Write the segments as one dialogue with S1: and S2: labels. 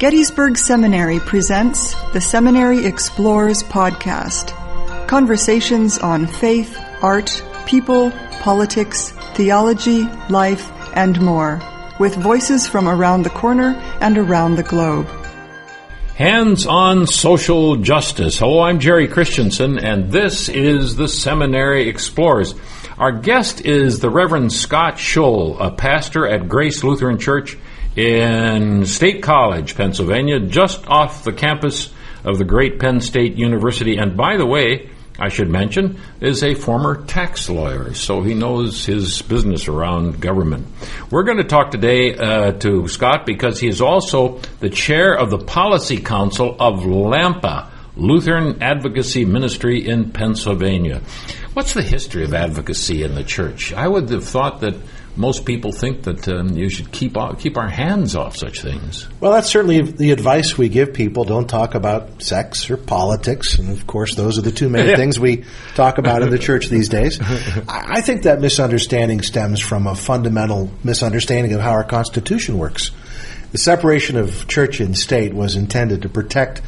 S1: Gettysburg Seminary presents the Seminary Explores podcast. Conversations on faith, art, people, politics, theology, life, and more, with voices from around the corner and around the globe.
S2: Hands on social justice. Hello, I'm Jerry Christensen, and this is the Seminary Explores. Our guest is the Reverend Scott Schul, a pastor at Grace Lutheran Church in State College, Pennsylvania, just off the campus of the great Penn State University. And by the way, I should mention, is a former tax lawyer, so he knows his business around government. We're going to talk today to Scott because he is also the chair of the Policy Council of LAMPA, Lutheran Advocacy Ministry in Pennsylvania. What's the history of advocacy in the church? I would have thought that most people think that you should keep our hands off such things.
S3: Well, that's certainly the advice we give people. Don't talk about sex or politics. And, of course, those are the two main things we talk about in the church these days. I think that misunderstanding stems from a fundamental misunderstanding of how our Constitution works. The separation of church and state was intended to protect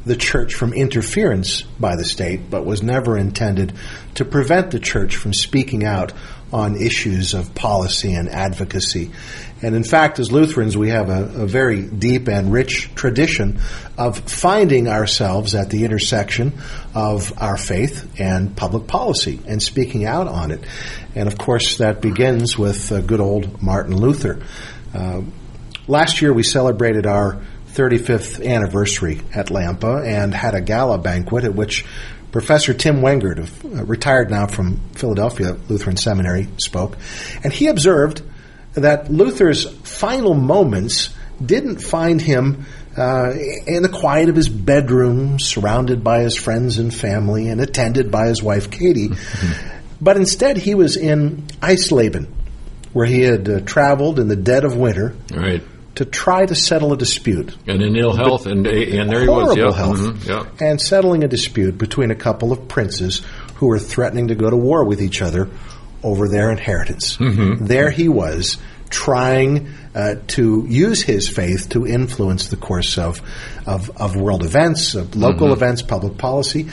S3: the church from interference by the state, but was never intended to prevent the church from speaking out on issues of policy and advocacy. And in fact, as Lutherans, we have a very deep and rich tradition of finding ourselves at the intersection of our faith and public policy and speaking out on it. And of course, that begins with good old Martin Luther. Last year, we celebrated our 35th anniversary at LAMPA and had a gala banquet at which Professor Tim Wengert, retired now from Philadelphia Lutheran Seminary, spoke. And he observed that Luther's final moments didn't find him in the quiet of his bedroom, surrounded by his friends and family and attended by his wife Katie, but instead he was in Eisleben, where he had traveled in the dead of winter.
S2: Right. To
S3: try to settle a dispute.
S2: And in ill health, and there he was.
S3: Horrible health. And settling a dispute between a couple of princes who were threatening to go to war with each other over their inheritance. There he was, trying to use his faith to influence the course of world events, of local events, public policy.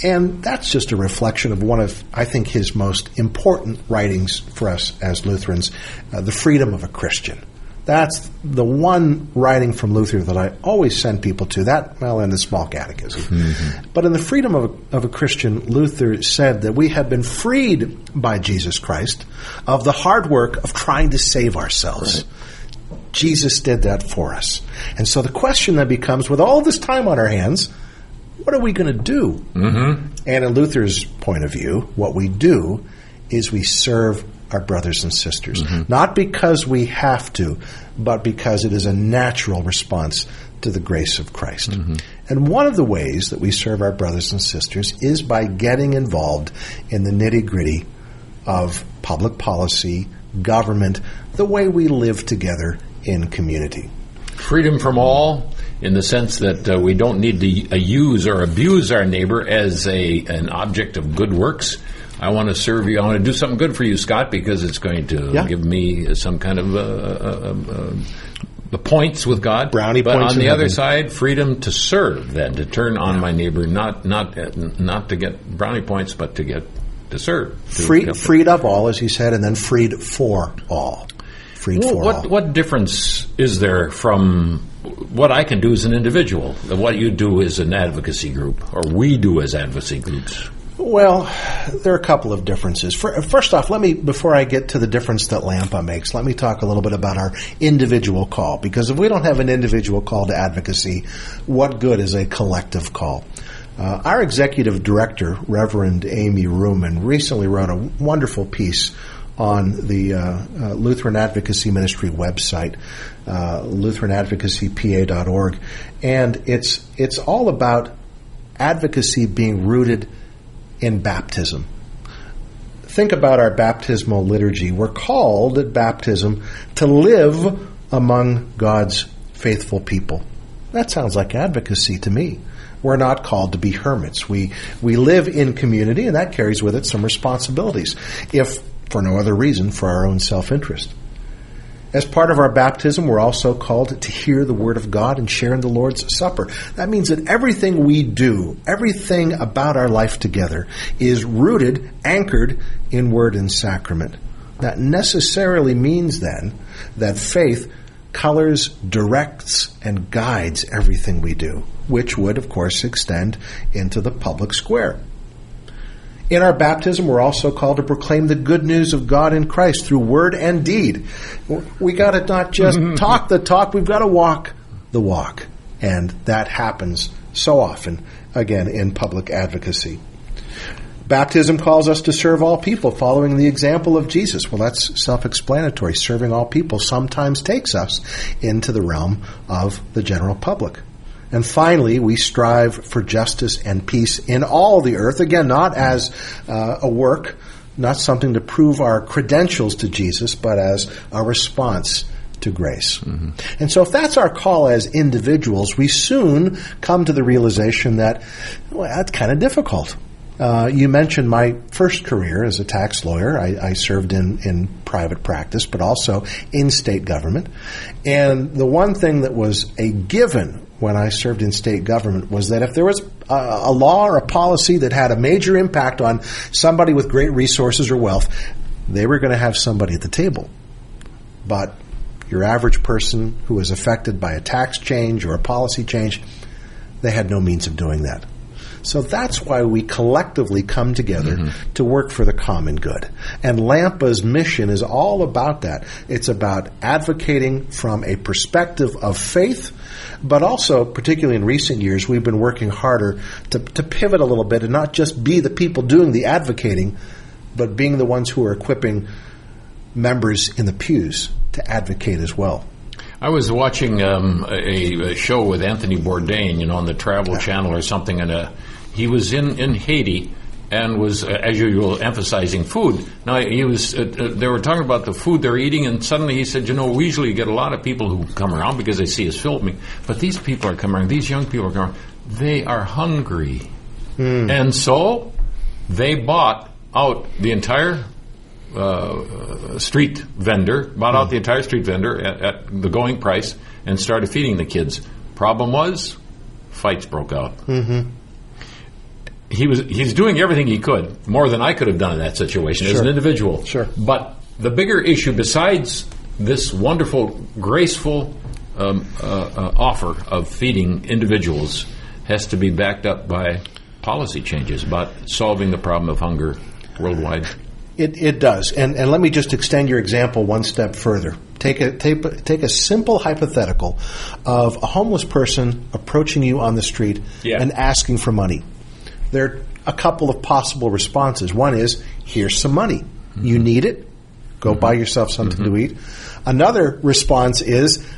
S3: And that's just a reflection of one of, I think, his most important writings for us as Lutherans, The Freedom of a Christian. That's the one writing from Luther that I always send people to. That, well, in the Small Catechism. But in The Freedom of a Christian, Luther said that we have been freed by Jesus Christ of the hard work of trying to save ourselves. Right. Jesus did that for us. And so the question then becomes, with all this time on our hands, what are we going to do? And in Luther's point of view, what we do is we serve our brothers and sisters. Not because we have to, but because it is a natural response to the grace of Christ. And one of the ways that we serve our brothers and sisters is by getting involved in the nitty-gritty of public policy, government, the way we live together in community.
S2: Freedom from all, in the sense that we don't need to use or abuse our neighbor as an object of good works. I want to serve you. I want to do something good for you, Scott, because it's going to give me some kind of the points with God.
S3: Brownie
S2: but
S3: points.
S2: But on the other side, freedom to serve, then to turn on my neighbor, not to get brownie points, but to serve.
S3: Freed of all, as he said, and then freed for all.
S2: What difference is there from what I can do as an individual and what you do as an advocacy group, or we do as advocacy groups?
S3: Well, there are a couple of differences. First off, before I get to the difference that LAMPA makes, let me talk a little bit about our individual call. Because if we don't have an individual call to advocacy, what good is a collective call? Our executive director, Reverend Amy Ruman, recently wrote a wonderful piece on the Lutheran Advocacy Ministry website, lutheranadvocacypa.org. And it's all about advocacy being rooted in baptism. Think about our baptismal liturgy. We're called at baptism to live among God's faithful people. That sounds like advocacy to me. We're not called to be hermits. We live in community, and that carries with it some responsibilities, if for no other reason, for our own self-interest. As part of our baptism, we're also called to hear the Word of God and share in the Lord's Supper. That means that everything we do, everything about our life together, is rooted, anchored in Word and Sacrament. That necessarily means then that faith colors, directs, and guides everything we do, which would, of course, extend into the public square. In our baptism, we're also called to proclaim the good news of God in Christ through word and deed. We got to not just talk the talk, we've got to walk the walk. And that happens so often, again, in public advocacy. Baptism calls us to serve all people, following the example of Jesus. Well, that's self-explanatory. Serving all people sometimes takes us into the realm of the general public. And finally, we strive for justice and peace in all the earth. Again, not as a work, not something to prove our credentials to Jesus, but as a response to grace. Mm-hmm. And so if that's our call as individuals, we soon come to the realization that, well, that's kind of difficult. You mentioned my first career as a tax lawyer. I served in private practice, but also in state government. And the one thing that was a given when I served in state government was that if there was a law or a policy that had a major impact on somebody with great resources or wealth, they were going to have somebody at the table. But your average person who was affected by a tax change or a policy change, they had no means of doing that. So that's why we collectively come together to work for the common good. And LAMPA's mission is all about that. It's about advocating from a perspective of faith, but also, particularly in recent years, we've been working harder to pivot a little bit and not just be the people doing the advocating, but being the ones who are equipping members in the pews to advocate as well.
S2: I was watching a show with Anthony Bourdain, on the Travel Channel or something, and he was in Haiti and was, as usual, emphasizing food. Now, he was. They were talking about the food they're eating, and suddenly he said, we usually get a lot of people who come around because they see us filming, but these people are coming around, these young people are coming around, they are hungry. And so they bought out the entire street vendor at the going price and started feeding the kids. Problem was, fights broke out. He's doing everything he could, more than I could have done in that situation as an individual. But the bigger issue, besides this wonderful, graceful offer of feeding individuals, has to be backed up by policy changes about solving the problem of hunger worldwide.
S3: It does. And let me just extend your example one step further. Take a simple hypothetical of a homeless person approaching you on the street and asking for money. There are a couple of possible responses. One is, here's some money. You need it. Go buy yourself something to eat. Another response is,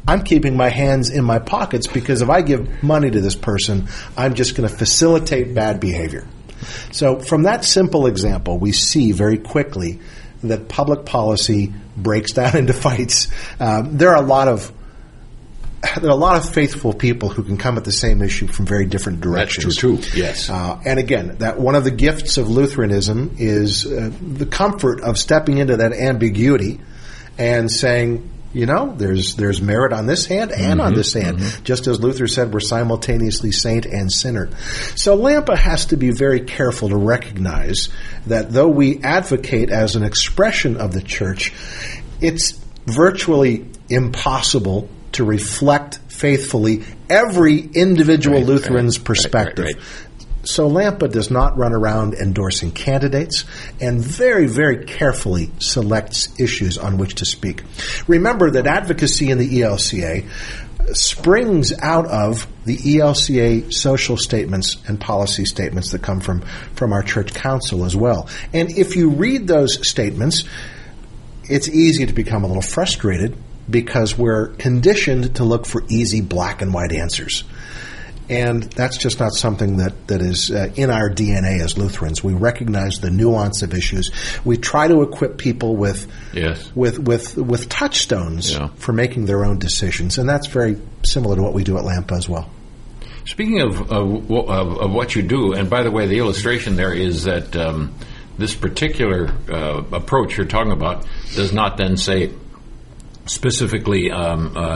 S3: I'm keeping my hands in my pockets because if I give money to this person, I'm just going to facilitate bad behavior. So from that simple example, we see very quickly that public policy breaks down into fights. There are a lot of faithful people who can come at the same issue from very different directions.
S2: That's true, too. Yes.
S3: And again, that one of the gifts of Lutheranism is the comfort of stepping into that ambiguity and saying, there's merit on this hand and on this hand. Just as Luther said, we're simultaneously saint and sinner. So LAMPA has to be very careful to recognize that though we advocate as an expression of the church, it's virtually impossible to reflect faithfully every individual Lutheran's perspective. Right. So LAMPA does not run around endorsing candidates and very, very carefully selects issues on which to speak. Remember that advocacy in the ELCA springs out of the ELCA social statements and policy statements that come from our church council as well. And if you read those statements, it's easy to become a little frustrated because we're conditioned to look for easy black and white answers. And that's just not something that is in our DNA as Lutherans. We recognize the nuance of issues. We try to equip people with touchstones for making their own decisions, and that's very similar to what we do at LAMPA as well.
S2: Speaking of what you do, and by the way, the illustration there is that this particular approach you're talking about does not then say, specifically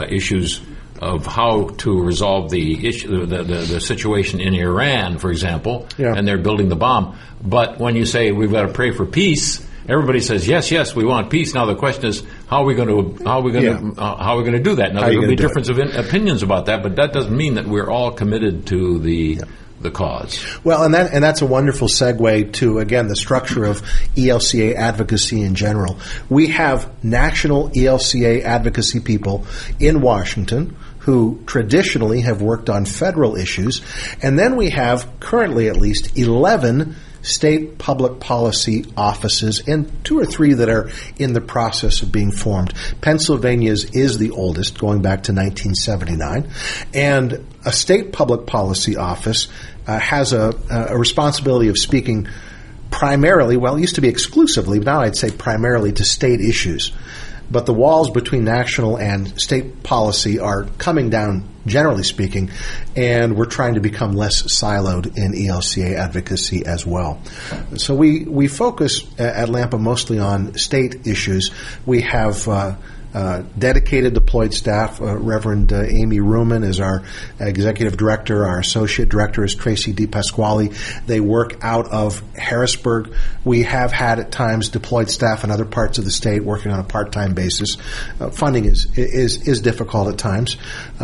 S2: issues of how to resolve the issue, the situation in Iran, for example, and they're building the bomb. But when you say we've got to pray for peace, everybody says yes, we want peace. Now the question is, how are we going to do that? Now there will be difference of opinions about that, but that doesn't mean that we're all committed to the cause.
S3: Well, and that's a wonderful segue to, again, the structure of ELCA advocacy in general. We have national ELCA advocacy people in Washington who traditionally have worked on federal issues, and then we have, currently at least, 11 state public policy offices, and 2 or 3 that are in the process of being formed. Pennsylvania's is the oldest, going back to 1979, and a state public policy office has a responsibility of speaking primarily, well, it used to be exclusively, but now I'd say primarily to state issues. But the walls between national and state policy are coming down, generally speaking, and we're trying to become less siloed in ELCA advocacy as well. So we focus at LAMPA mostly on state issues. We have dedicated deployed staff. Reverend Amy Ruman is our executive director. Our associate director is Tracy DePasquale. They work out of Harrisburg. We have had at times deployed staff in other parts of the state working on a part-time basis. Funding is difficult at times.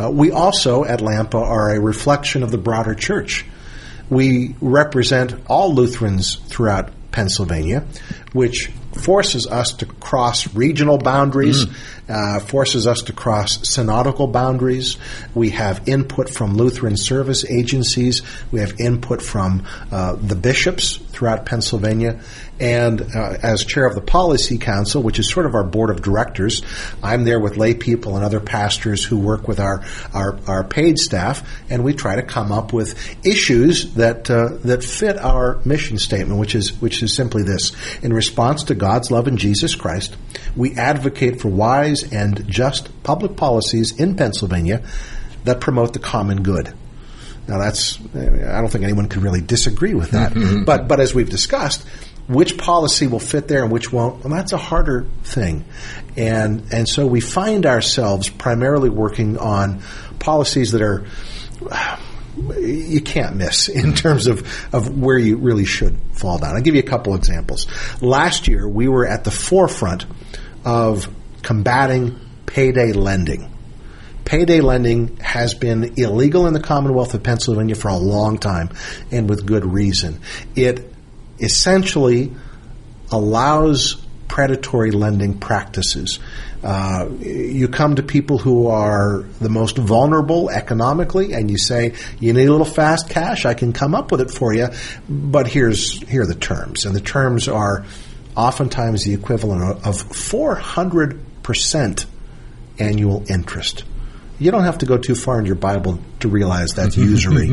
S3: We also at LAMPA are a reflection of the broader church. We represent all Lutherans throughout Pennsylvania, which forces us to cross regional boundaries, forces us to cross synodical boundaries. We have input from Lutheran service agencies. We have input from the bishops throughout Pennsylvania. And as chair of the Policy Council, which is sort of our board of directors, I'm there with lay people and other pastors who work with our paid staff, and we try to come up with issues that fit our mission statement, which is simply this: in response to God's love in Jesus Christ, we advocate for wise and just public policies in Pennsylvania that promote the common good. Now I don't think anyone could really disagree with that. But as we've discussed, which policy will fit there and which won't, well, that's a harder thing. And so we find ourselves primarily working on policies that are you can't miss in terms of where you really should fall down. I'll give you a couple examples. Last year, we were at the forefront of combating payday lending. Payday lending has been illegal in the Commonwealth of Pennsylvania for a long time, and with good reason. It essentially allows predatory lending practices. You come to people who are the most vulnerable economically, and you say, you need a little fast cash, I can come up with it for you, but here are the terms. And the terms are oftentimes the equivalent of 400% annual interest. You don't have to go too far in your Bible to realize that's usury.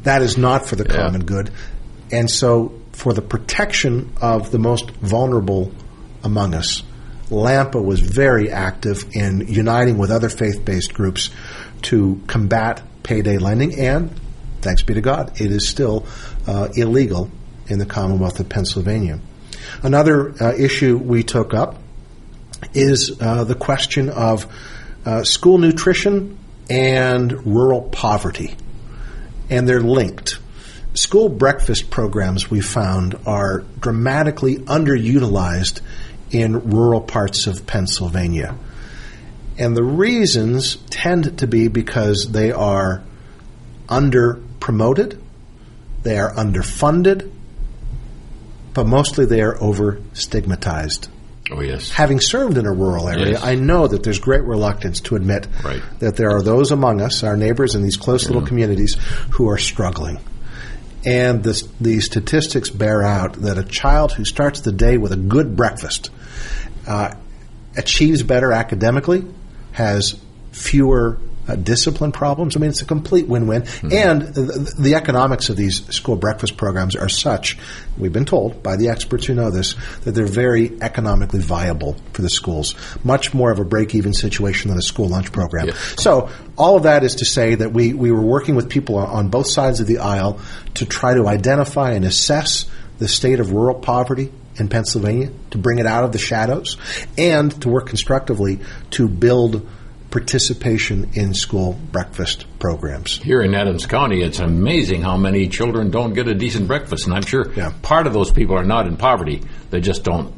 S3: That is not for the common good. And so for the protection of the most vulnerable among us, LAMPA was very active in uniting with other faith-based groups to combat payday lending, and thanks be to God, it is still illegal in the Commonwealth of Pennsylvania. Another issue we took up is the question of school nutrition and rural poverty, and they're linked. School breakfast programs, we found, are dramatically underutilized in rural parts of Pennsylvania. And the reasons tend to be because they are under-promoted, they are underfunded, but mostly they are over-stigmatized.
S2: Oh, yes.
S3: Having served in a rural area, yes, I know that there's great reluctance to admit that there are those among us, our neighbors in these close little communities, who are struggling. And the statistics bear out that a child who starts the day with a good breakfast achieves better academically, has fewer discipline problems. I mean, it's a complete win-win. Mm-hmm. And the economics of these school breakfast programs are such, we've been told by the experts who know this, that they're very economically viable for the schools. Much more of a break-even situation than a school lunch program. Yeah. So all of that is to say that we were working with people on both sides of the aisle to try to identify and assess the state of rural poverty in Pennsylvania to bring it out of the shadows and to work constructively to build participation in school breakfast programs.
S2: Here in Adams County, it's amazing how many children don't get a decent breakfast, and I'm sure part of those people are not in poverty. They just don't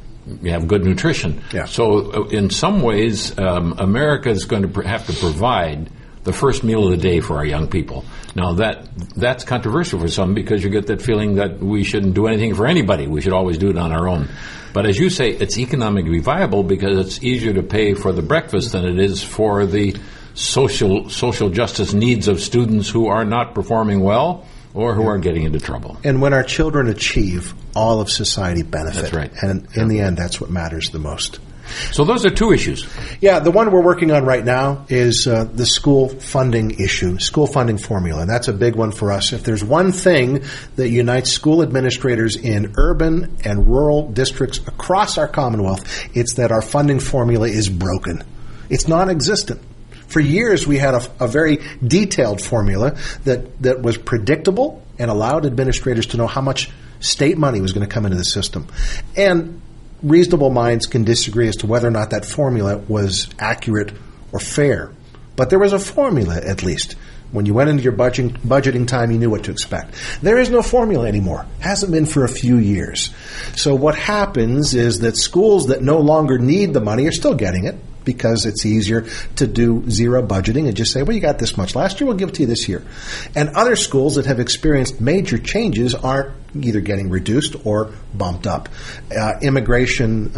S2: have good nutrition.
S3: Yeah.
S2: So in some ways, America is going to have to provide the first meal of the day for our young people. Now, that's controversial for some because you get that feeling that we shouldn't do anything for anybody. We should always do it on our own. But as you say, it's economically viable because it's easier to pay for the breakfast than it is for the social justice needs of students who are not performing well or who are getting into trouble.
S3: And when our children achieve, all of society benefits.
S2: That's right.
S3: And in the end, that's what matters the most.
S2: So those are two issues.
S3: Yeah, the one we're working on right now is the school funding issue, school funding formula. And that's a big one for us. If there's one thing that unites school administrators in urban and rural districts across our Commonwealth, it's that our funding formula is broken. It's non-existent. For years, we had a very detailed formula that was predictable and allowed administrators to know how much state money was going to come into the system. And reasonable minds can disagree as to whether or not that formula was accurate or fair. But there was a formula, at least. When you went into your budgeting time, you knew what to expect. There is no formula anymore. Hasn't been for a few years. So what happens is that schools that no longer need the money are still getting it because it's easier to do zero budgeting and just say, well, you got this much last year, we'll give it to you this year. And other schools that have experienced major changes aren't either getting reduced or bumped up. Immigration,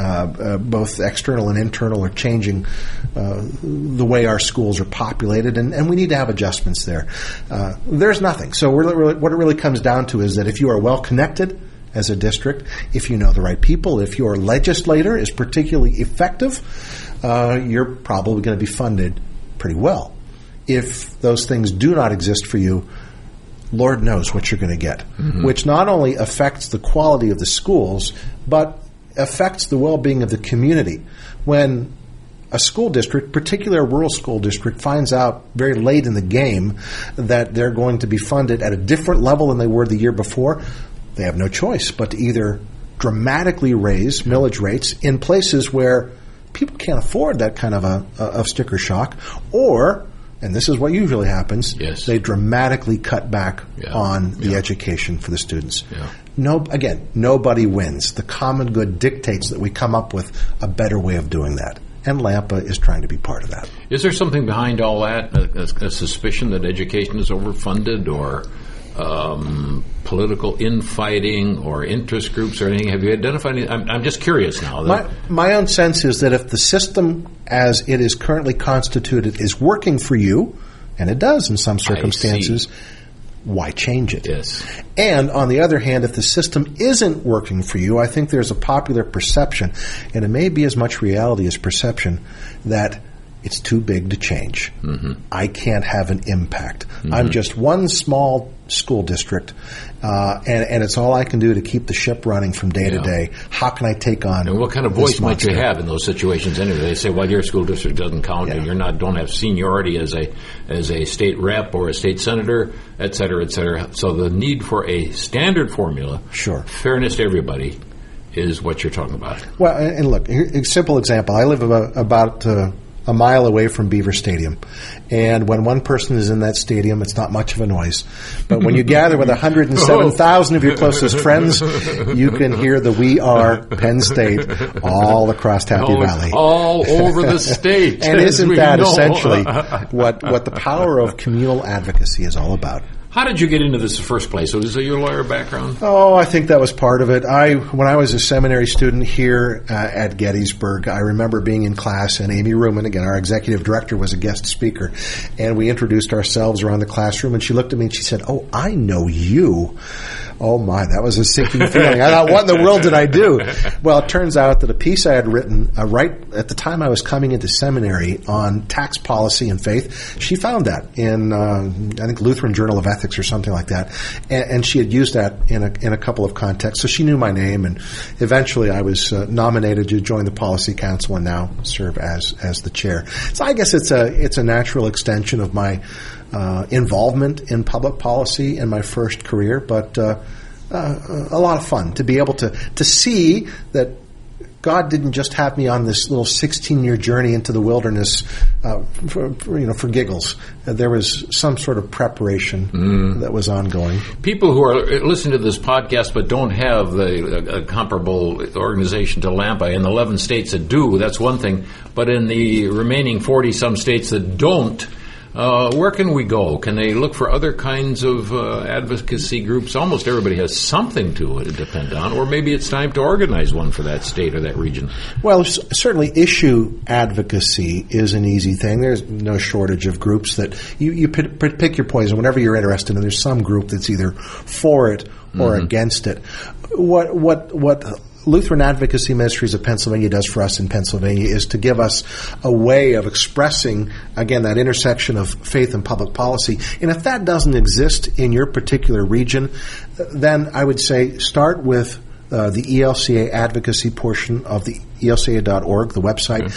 S3: both external and internal, are changing the way our schools are populated, and we need to have adjustments there. There's nothing. So what it really comes down to is that if you are well connected as a district, if you know the right people, if your legislator is particularly effective, you're probably going to be funded pretty well. If those things do not exist for you, Lord knows what you're going to get, which not only affects the quality of the schools, but affects the well-being of the community. When a school district, particularly a rural school district, finds out very late in the game that they're going to be funded at a different level than they were the year before, they have no choice but to either dramatically raise millage rates in places where people can't afford that kind of sticker shock, or, and this is what usually happens, they dramatically cut back on the education for the students. Nobody wins. The common good dictates that we come up with a better way of doing that. And LAMPA is trying to be part of that.
S2: Is there something behind all that, a suspicion that education is overfunded, or political infighting or interest groups or anything? Have you identified anything? I'm just curious now.
S3: My own sense is that if the system as it is currently constituted is working for you, and it does in some circumstances, why change it?
S2: Yes.
S3: And on the other hand, if the system isn't working for you, I think there's a popular perception, and it may be as much reality as perception, that it's too big to change. I can't have an impact. I'm just one small school district, and it's all I can do to keep the ship running from day to day. How can I take on?
S2: And what kind of voice might you have in those situations anyway? They say, well, your school district doesn't count, and don't have seniority as a state rep or a state senator, et cetera, et cetera. So the need for a standard formula, fairness to everybody, is what you're talking about.
S3: Well, and look, a simple example. I live about a mile away from Beaver Stadium. And when one person is in that stadium, it's not much of a noise. But when you gather with 107,000 of your closest friends, you can hear the "We Are Penn State" all across Happy Valley.
S2: All over the state.
S3: And isn't that essentially what the power of communal advocacy is all about?
S2: How did you get into this in the first place? So is it your lawyer background?
S3: Oh, I think that was part of it. When I was a seminary student here at Gettysburg, I remember being in class, and Amy Ruman, again, our executive director, was a guest speaker. And we introduced ourselves around the classroom, and she looked at me and she said, "Oh, I know you." Oh, my, that was a sinking feeling. I thought, what in the world did I do? Well, it turns out that a piece I had written right at the time I was coming into seminary on tax policy and faith, she found that in, I think, Lutheran Journal of Ethics or something like that. And she had used that in a couple of contexts. So she knew my name, and eventually I was nominated to join the Policy Council and now serve as the chair. So I guess it's a natural extension of my involvement in public policy in my first career, but a lot of fun to be able to see that God didn't just have me on this little 16-year journey into the wilderness for giggles. There was some sort of preparation that was ongoing.
S2: People who are listening to this podcast but don't have a comparable organization to LAMPA, in the 11 states that do, that's one thing. But in the remaining 40-some states that don't, where can we go? Can they look for other kinds of advocacy groups? Almost everybody has something to depend on, or maybe it's time to organize one for that state or that region.
S3: Well, certainly issue advocacy is an easy thing. There's no shortage of groups that you pick your poison. Whenever you're interested in, there's some group that's either for it or against it. What Lutheran Advocacy Ministries of Pennsylvania does for us in Pennsylvania is to give us a way of expressing, again, that intersection of faith and public policy. And if that doesn't exist in your particular region, then I would say start with the ELCA advocacy portion of the elca.org, the website. Okay.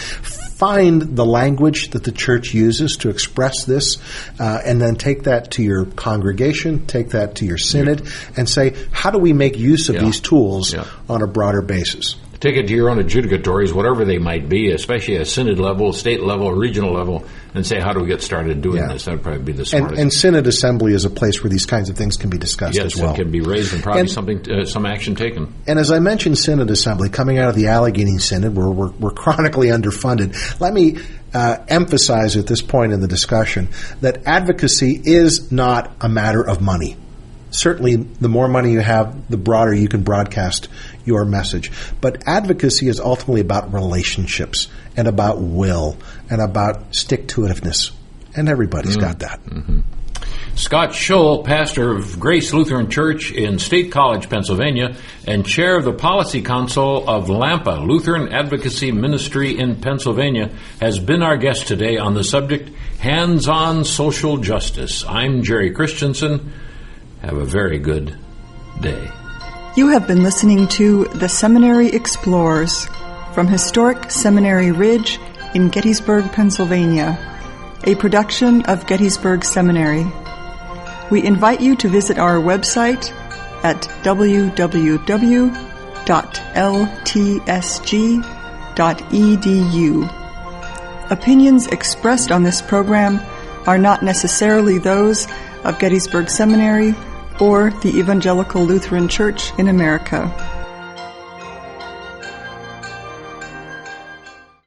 S3: Find the language that the church uses to express this, and then take that to your congregation, take that to your synod, and say, how do we make use of these tools on a broader basis?
S2: Take it to your own adjudicatories, whatever they might be, especially at synod level, state level, regional level, and say, how do we get started doing this? That would probably be the smartest.
S3: And synod assembly is a place where these kinds of things can be discussed as well.
S2: Yes, it can be raised and probably some action taken.
S3: And as I mentioned, synod assembly, coming out of the Allegheny Synod, where we're chronically underfunded, let me emphasize at this point in the discussion that advocacy is not a matter of money. Certainly, the more money you have, the broader you can broadcast your message. But advocacy is ultimately about relationships and about will and about stick-to-itiveness. And everybody's got that.
S2: Mm-hmm. Scott Schul, pastor of Grace Lutheran Church in State College, Pennsylvania, and chair of the Policy Council of LAMPA, Lutheran Advocacy Ministry in Pennsylvania, has been our guest today on the subject, Hands-on Social Justice. I'm Jerry Christensen. Have a very good day.
S1: You have been listening to The Seminary Explores from historic Seminary Ridge in Gettysburg, Pennsylvania, a production of Gettysburg Seminary. We invite you to visit our website at www.ltsg.edu. Opinions expressed on this program are not necessarily those of Gettysburg Seminary or the Evangelical Lutheran Church in America.